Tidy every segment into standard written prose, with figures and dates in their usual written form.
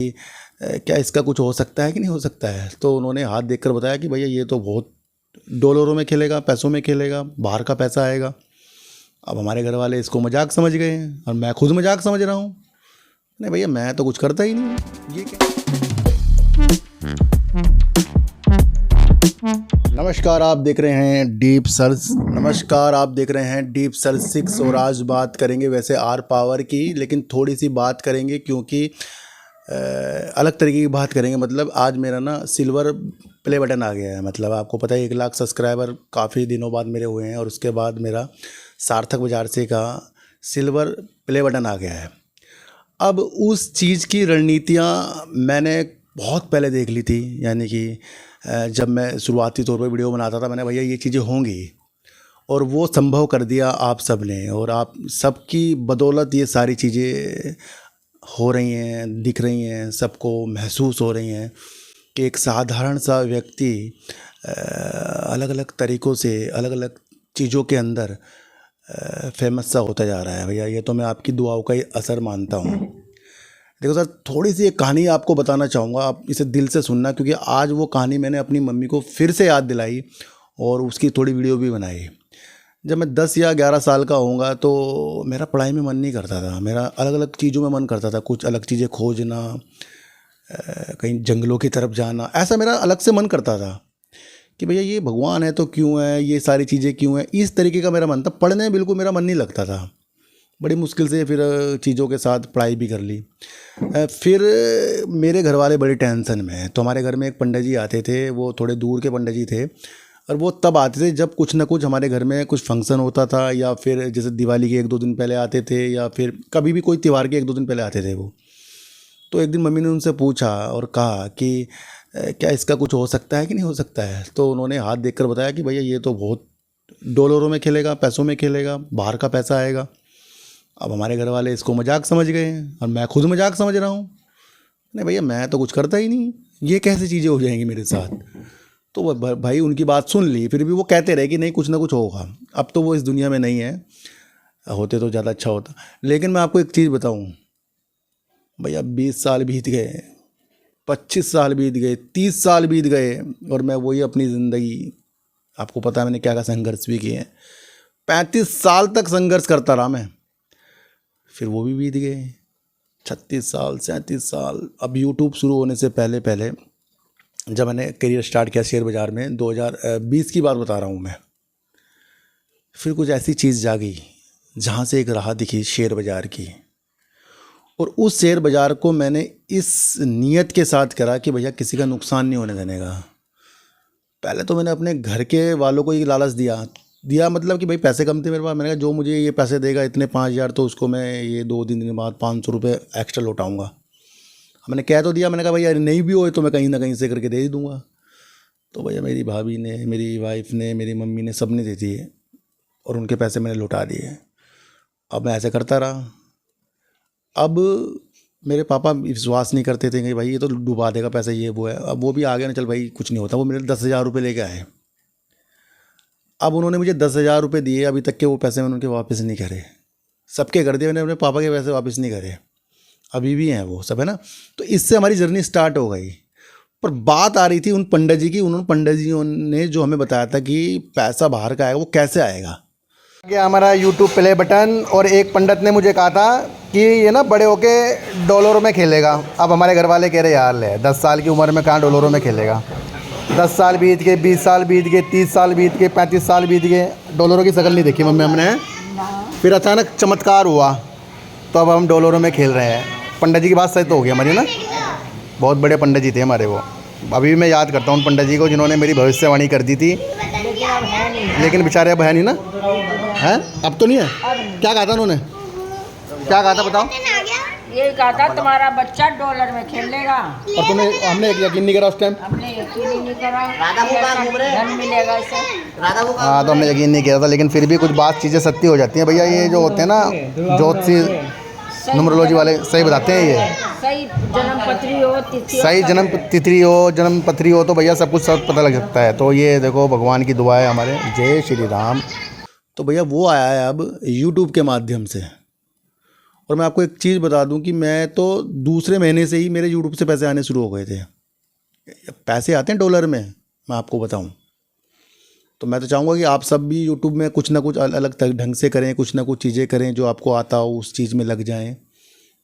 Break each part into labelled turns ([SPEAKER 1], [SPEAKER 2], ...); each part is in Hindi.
[SPEAKER 1] क्या इसका कुछ हो सकता है कि नहीं हो सकता है? तो उन्होंने हाथ देखकर बताया कि भैया ये तो बहुत डॉलरों में खेलेगा, पैसों में खेलेगा, बाहर का पैसा आएगा। अब हमारे घर वाले इसको मजाक समझ गए हैं और मैं खुद मजाक समझ रहा हूँ। नहीं भैया, मैं तो कुछ करता ही नहीं हूँ, ये क्या। नमस्कार, आप देख रहे हैं डीप सर्च 6 और आज बात करेंगे वैसे आर पावर की, लेकिन थोड़ी सी बात करेंगे क्योंकि अलग तरीके की बात करेंगे। मतलब आज मेरा ना सिल्वर प्ले बटन आ गया है। मतलब आपको पता है 1 लाख सब्सक्राइबर काफ़ी दिनों बाद मेरे हुए हैं और उसके बाद मेरा सार्थक बाजार से का सिल्वर प्ले बटन आ गया है। अब उस चीज़ की रणनीतियाँ मैंने बहुत पहले देख ली थी, यानी कि जब मैं शुरुआती तौर पर वीडियो बनाता था, मैंने भैया ये चीज़ें होंगी और वो संभव कर दिया आप सब ने, और आप सबकी बदौलत ये सारी चीज़ें हो रही हैं, दिख रही हैं, सबको महसूस हो रही हैं कि एक साधारण सा व्यक्ति अलग अलग तरीक़ों से अलग अलग चीज़ों के अंदर फेमस सा होता जा रहा है। भैया ये तो मैं आपकी दुआओं का ही असर मानता हूँ। देखो सर, थोड़ी सी एक कहानी आपको बताना चाहूँगा, आप इसे दिल से सुनना, क्योंकि आज वो कहानी मैंने अपनी मम्मी को फिर से याद दिलाई और उसकी थोड़ी वीडियो भी बनाई। जब मैं 10 या 11 साल का होऊंगा तो मेरा पढ़ाई में मन नहीं करता था, मेरा अलग अलग चीज़ों में मन करता था, कुछ अलग चीज़ें खोजना, कहीं जंगलों की तरफ जाना, ऐसा मेरा अलग से मन करता था कि भैया ये भगवान है तो क्यों है, ये सारी चीज़ें क्यों हैं, इस तरीके का मेरा मन था। पढ़ने में बिल्कुल मेरा मन नहीं लगता था। बड़ी मुश्किल से फिर चीज़ों के साथ पढ़ाई भी कर ली। फिर मेरे घर वाले बड़ी टेंशन में, तो हमारे घर में एक पंडित जी आते थे, वो थोड़े दूर के पंडित जी थे और वो तब आते थे जब कुछ ना कुछ हमारे घर में कुछ फंक्शन होता था, या फिर जैसे दिवाली के 1-2 दिन पहले आते थे, या फिर कभी भी कोई त्यौहार के 1-2 दिन पहले आते थे वो। तो एक दिन मम्मी ने उनसे पूछा और कहा कि क्या इसका कुछ हो सकता है कि नहीं हो सकता है? तो उन्होंने हाथ देखकर बताया कि भैया ये तो बहुत डॉलरों में खेलेगा, पैसों में खेलेगा, बाहर का पैसा आएगा। अब हमारे घर वाले इसको मजाक समझ गए हैं और मैं खुद मजाक समझ रहा हूँ। नहीं भैया, मैं तो कुछ करता ही नहीं, ये कैसी चीज़ें हो जाएंगी मेरे साथ। तो वो भाई उनकी बात सुन ली, फिर भी वो कहते रहे कि नहीं कुछ ना कुछ होगा। अब तो वो इस दुनिया में नहीं है, होते तो ज़्यादा अच्छा होता। लेकिन मैं आपको एक चीज़ बताऊँ भैया, 20 साल बीत गए, 25 साल बीत गए, 30 साल बीत गए और मैं वही अपनी ज़िंदगी, आपको पता है मैंने क्या क्या संघर्ष भी किए हैं। 35 साल तक संघर्ष करता रहा मैं, फिर वो भी बीत गए। 36 साल, 37 साल। अब यूट्यूब शुरू होने से पहले पहले जब मैंने करियर स्टार्ट किया शेयर बाज़ार में, 2020 की बात बता रहा हूँ मैं, फिर कुछ ऐसी चीज़ जागी जहाँ से एक राह दिखी शेयर बाज़ार की, और उस शेयर बाज़ार को मैंने इस नीयत के साथ करा कि भैया किसी का नुकसान नहीं होने देने का। पहले तो मैंने अपने घर के वालों को ये लालच दिया, मतलब कि भाई पैसे कम थे मेरे पास, मैंने कहा जो मुझे ये पैसे देगा इतने 5,000, तो उसको मैं ये 2-3 दिन बाद 500 रुपये एक्स्ट्रा लौटाऊँगा। मैंने कह तो दिया, मैंने कहा भैया नहीं भी हो तो मैं कहीं ना कहीं से करके दे ही दूँगा। तो भैया मेरी भाभी ने, मेरी वाइफ ने, मेरी मम्मी ने, सब ने दे दिए और उनके पैसे मैंने लौटा दिए। अब मैं ऐसे करता रहा। अब मेरे पापा विश्वास नहीं करते थे कि भाई ये तो डुबा देगा पैसा, ये वो है। अब वो भी आ गया ना, चल भाई कुछ नहीं होता। वो मेरे 10,000 रुपये लेके आए। अब उन्होंने मुझे 10,000 रुपये दिए, अभी तक के वो पैसे मैंने उनके वापस नहीं करे। सबके कर दिए मैंने, अपने पापा के पैसे वापस नहीं करे, अभी भी हैं वो सब, है ना। तो इससे हमारी जर्नी स्टार्ट हो गई। पर बात आ रही थी उन पंडित जी की, उन्होंने पंडित जी ने जो हमें बताया था कि पैसा बाहर का आएगा, वो कैसे आएगा।
[SPEAKER 2] ये हमारा यूट्यूब प्ले बटन, और एक पंडित ने मुझे कहा था कि ये ना बड़े होके डॉलरों में खेलेगा। अब हमारे घर वाले कह रहे यार ले 10 साल की उम्र में कहाँ डॉलरों में खेलेगा। 10 साल बीत गए, 20 साल बीत गए, 30 साल बीत गए, 35 साल बीत गए, डॉलरों की शक्ल नहीं देखी मम्मी हमने। फिर अचानक चमत्कार हुआ, तो अब हम डॉलरों में खेल रहे हैं। पंडित जी की बात सही तो हो गई हमारी ना, बहुत बड़े पंडित जी थे हमारे वो। अभी भी मैं याद करता हूँ उन पंडित जी को जिन्होंने मेरी भविष्यवाणी कर दी थी, लेकिन बेचारे अब है नहीं ना। हैं अब तो नहीं है। क्या कहा था उन्होंने, क्या कहा था बताओ।
[SPEAKER 3] ये कहा था तुम्हारा बच्चा डॉलर में खेलेगा,
[SPEAKER 2] और तुम्हें हमने यकीन नहीं करा उस टाइम।
[SPEAKER 3] हमने यकीन ही नहीं करा, धन मिलेगा इसे।
[SPEAKER 2] हाँ तो हमने यकीन नहीं किया था, लेकिन फिर भी कुछ बात चीज़ें सत्य हो जाती हैं भैया। ये जो होते हैं ना ज्योतिषी, न्यूमरोलॉजी वाले सही बताते हैं। ये
[SPEAKER 3] सही जन्म पत्री हो, तिथि
[SPEAKER 2] सही जन्म तिथि हो, जन्म पत्री हो, तो भैया सब कुछ सब पता लग सकता है। तो ये देखो भगवान की दुआ है हमारे। जय श्री राम।
[SPEAKER 1] तो भैया वो आया है अब यूट्यूब के माध्यम से, और मैं आपको एक चीज़ बता दूं कि मैं तो दूसरे महीने से ही मेरे यूट्यूब से पैसे आने शुरू हो गए थे। पैसे आते हैं डॉलर में, मैं आपको बताऊं। तो मैं तो चाहूँगा कि आप सब भी यूट्यूब में कुछ ना कुछ अलग ढंग से करें, कुछ ना कुछ चीज़ें करें, जो आपको आता हो उस चीज़ में लग जाएं,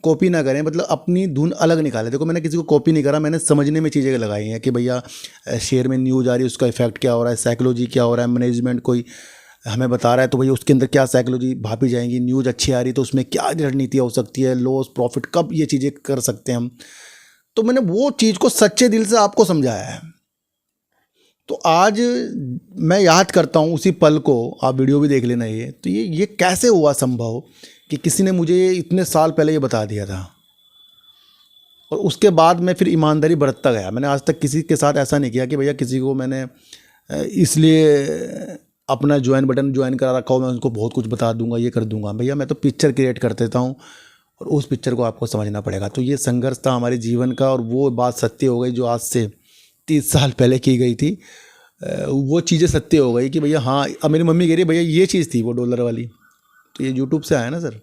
[SPEAKER 1] कॉपी ना करें, मतलब अपनी धुन अलग निकालें। देखो मैंने किसी को कॉपी नहीं करा, मैंने समझने में चीज़ें लगाई हैं कि भैया शेयर में न्यूज़ आ रही है, उसका इफेक्ट क्या हो रहा है, साइकोलॉजी क्या हो रहा है, मैनेजमेंट कोई हमें बता रहा है तो भैया उसके अंदर क्या साइकोलॉजी भापी जाएंगी, न्यूज़ अच्छी आ रही तो उसमें क्या रणनीतियाँ हो सकती है, लॉस प्रॉफिट कब ये चीज़ें कर सकते हैं हम। तो मैंने वो चीज़ को सच्चे दिल से आपको समझाया है। तो आज मैं याद करता हूँ उसी पल को, आप वीडियो भी देख लेना ये, तो ये कैसे हुआ संभव कि किसी ने मुझे इतने साल पहले ये बता दिया था। और उसके बाद मैं फिर ईमानदारी बरतता गया। मैंने आज तक किसी के साथ ऐसा नहीं किया कि भैया किसी को मैंने इसलिए अपना बटन ज्वाइन करा रखा हो, मैं उनको बहुत कुछ बता दूंगा, ये कर दूंगा। भैया मैं तो पिक्चर क्रिएट कर देता हूँ और उस पिक्चर को आपको समझना पड़ेगा। तो ये संघर्ष था हमारे जीवन का, और वो बात सत्य हो गई जो आज से 30 साल पहले की गई थी। वो चीज़ें सत्य हो गई कि भैया हाँ, अब मेरी मम्मी कह रही है भैया ये चीज़ थी वो डॉलर वाली। तो ये यूट्यूब से आया ना सर।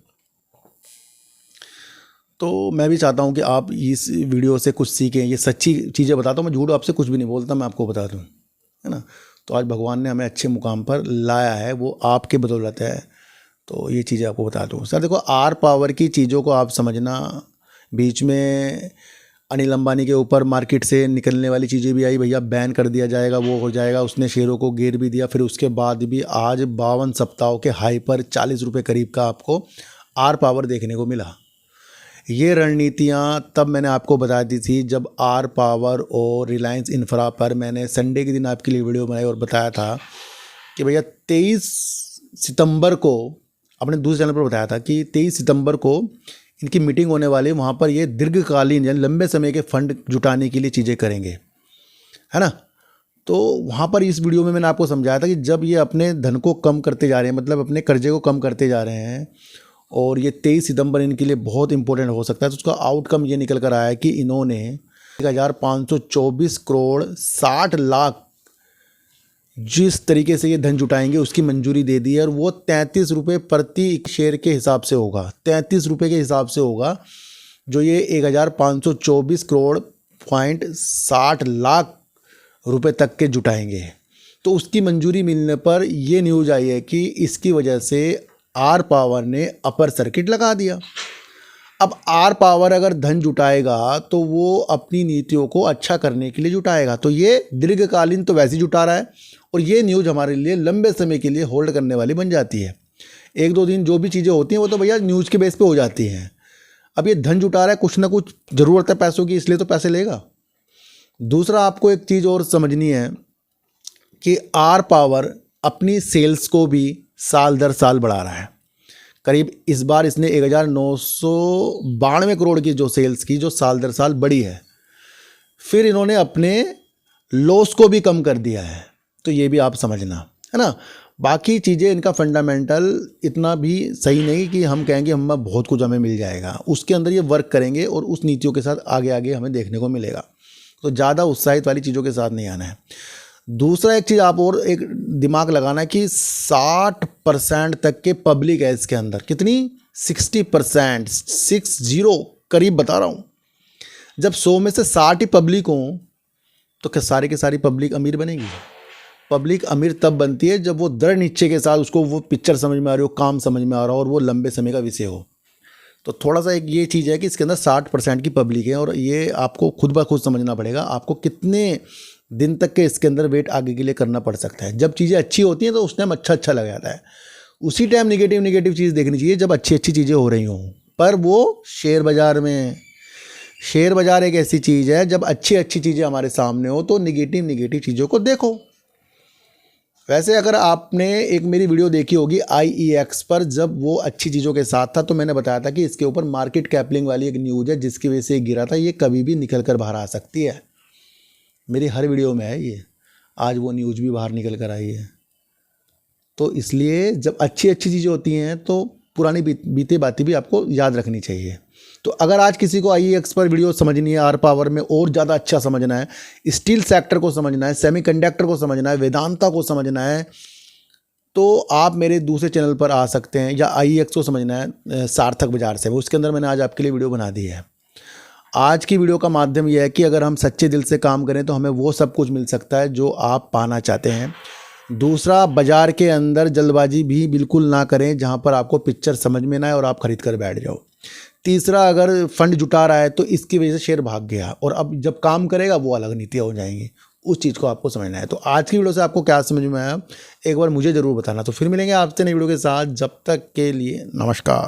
[SPEAKER 1] तो मैं भी चाहता हूँ कि आप इस वीडियो से कुछ सीखें, ये सच्ची चीज़ें बताता हूँ मैं, झूठ आपसे कुछ भी नहीं बोलता, मैं आपको बता दूँ, है ना। तो आज भगवान ने हमें अच्छे मुकाम पर लाया है, वो आपके बदौलत है। तो ये चीज़ें आपको बता दूँ सर। देखो आर पावर की चीज़ों को आप समझना, बीच में अनिल अंबानी के ऊपर मार्केट से निकलने वाली चीज़ें भी आई, भैया बैन कर दिया जाएगा, वो हो जाएगा, उसने शेयरों को गिर भी दिया। फिर उसके बाद भी आज 52 सप्ताहों के हाई पर 40 रुपये करीब का आपको आर पावर देखने को मिला। ये रणनीतियाँ तब मैंने आपको बता दी थी जब आर पावर और रिलायंस इंफ्रा पर मैंने संडे के दिन आपके लिए वीडियो बनाई और बताया था कि भैया 23 सितंबर को, अपने दूसरे चैनल पर बताया था कि 23 सितंबर को इनकी मीटिंग होने वाली है। वहाँ पर ये दीर्घकालीन यानी लंबे समय के फंड जुटाने के लिए चीज़ें करेंगे, है ना। तो वहाँ पर इस वीडियो में मैंने आपको समझाया था कि जब ये अपने धन को कम करते जा रहे हैं, मतलब अपने कर्जे को कम करते जा रहे हैं, और ये 23 सितंबर इनके लिए बहुत इंपॉर्टेंट हो सकता है। तो उसका आउटकम ये निकल कर आया है कि इन्होंने 1524 करोड़ 60 लाख जिस तरीके से ये धन जुटाएंगे उसकी मंजूरी दे दी है। और वो 33 रुपये प्रति शेयर के हिसाब से होगा, 33 रुपये के हिसाब से होगा, जो ये 1524 करोड़ 60 लाख रुपए तक के जुटाएंगे। तो उसकी मंजूरी मिलने पर ये न्यूज़ आई है कि इसकी वजह से आर पावर ने अपर सर्किट लगा दिया। अब आर पावर अगर धन जुटाएगा तो वो अपनी नीतियों को अच्छा करने के लिए जुटाएगा। तो ये दीर्घकालीन तो वैसे ही जुटा रहा है, और ये न्यूज़ हमारे लिए लंबे समय के लिए होल्ड करने वाली बन जाती है। 1-2 दिन जो भी चीज़ें होती हैं वो तो भैया न्यूज़ के बेस पे हो जाती हैं। अब ये धन जुटा रहा है, कुछ ना कुछ ज़रूरत है पैसों की, इसलिए तो पैसे लेगा। दूसरा आपको एक चीज़ और समझनी है कि आर पावर अपनी सेल्स को भी साल दर साल बढ़ा रहा है। करीब इस बार इसने 1992 करोड़ की जो सेल्स की, जो साल दर साल बढ़ी है। फिर इन्होंने अपने लॉस को भी कम कर दिया है। तो ये भी आप समझना, है ना। बाकी चीज़ें इनका फंडामेंटल इतना भी सही नहीं कि हम कहेंगे हम बहुत कुछ हमें मिल जाएगा। उसके अंदर ये वर्क करेंगे और उस नीतियों के साथ आगे आगे हमें देखने को मिलेगा। तो ज़्यादा उत्साहित वाली चीज़ों के साथ नहीं आना है। दूसरा एक चीज़ आप और एक दिमाग लगाना है कि 60% तक के पब्लिक है इसके अंदर। कितनी? 60%, 60 करीब बता रहा हूँ। जब 100 में से 60 ही पब्लिक हों तो क्या सारी की सारी पब्लिक अमीर बनेगी? पब्लिक अमीर तब बनती है जब वो दृढ़ निश्चय के साथ उसको वो पिक्चर समझ में आ रही हो, काम समझ में आ रहा हो, और वो लंबे समय का विषय हो। तो थोड़ा सा एक ये चीज़ है कि इसके अंदर 60% की पब्लिक है, और ये आपको खुद ब खुद समझना पड़ेगा आपको कितने दिन तक के इसके अंदर वेट आगे के लिए करना पड़ सकता है। जब चीज़ें अच्छी होती हैं तो उस टाइम अच्छा लग जाता है, उसी टाइम निगेटिव चीज़ देखनी चाहिए जब अच्छी चीज़ें हो रही हों। पर वो शेयर बाज़ार एक ऐसी चीज़ है, जब अच्छी चीज़ें हमारे सामने हो तो निगेटिव चीज़ों को देखो। वैसे अगर आपने एक मेरी वीडियो देखी होगी IEX पर, जब वो अच्छी चीज़ों के साथ था तो मैंने बताया था कि इसके ऊपर मार्केट कैपलिंग वाली एक न्यूज़ है जिसकी वजह से गिरा था। ये कभी भी निकल कर बाहर आ सकती है, मेरी हर वीडियो में है ये। आज वो न्यूज़ भी बाहर निकल कर आई है। तो इसलिए जब अच्छी चीज़ें होती हैं तो पुरानी बीते बातें भी आपको याद रखनी चाहिए। तो अगर आज किसी को IEX पर वीडियो समझनी है, आर पावर में और ज़्यादा अच्छा समझना है, स्टील सेक्टर को समझना है, सेमीकंडक्टर को समझना है, वेदांता को समझना है, तो आप मेरे दूसरे चैनल पर आ सकते हैं, या IEX को समझना है सार्थक बाज़ार से, उसके अंदर मैंने आज आपके लिए वीडियो बना दी है। आज की वीडियो का माध्यम यह है कि अगर हम सच्चे दिल से काम करें तो हमें वो सब कुछ मिल सकता है जो आप पाना चाहते हैं। दूसरा, बाज़ार के अंदर जल्दबाजी भी बिल्कुल ना करें जहां पर आपको पिक्चर समझ में ना आए और आप खरीद कर बैठ जाओ। तीसरा, अगर फंड जुटा रहा है तो इसकी वजह से शेयर भाग गया और अब जब काम करेगा वो अलग नीतियाँ हो जाएंगी, उस चीज़ को आपको समझना है। तो आज की वीडियो से आपको क्या समझ में आया एक बार मुझे ज़रूर बताना। तो फिर मिलेंगे आपसे नई वीडियो के साथ, जब तक के लिए नमस्कार।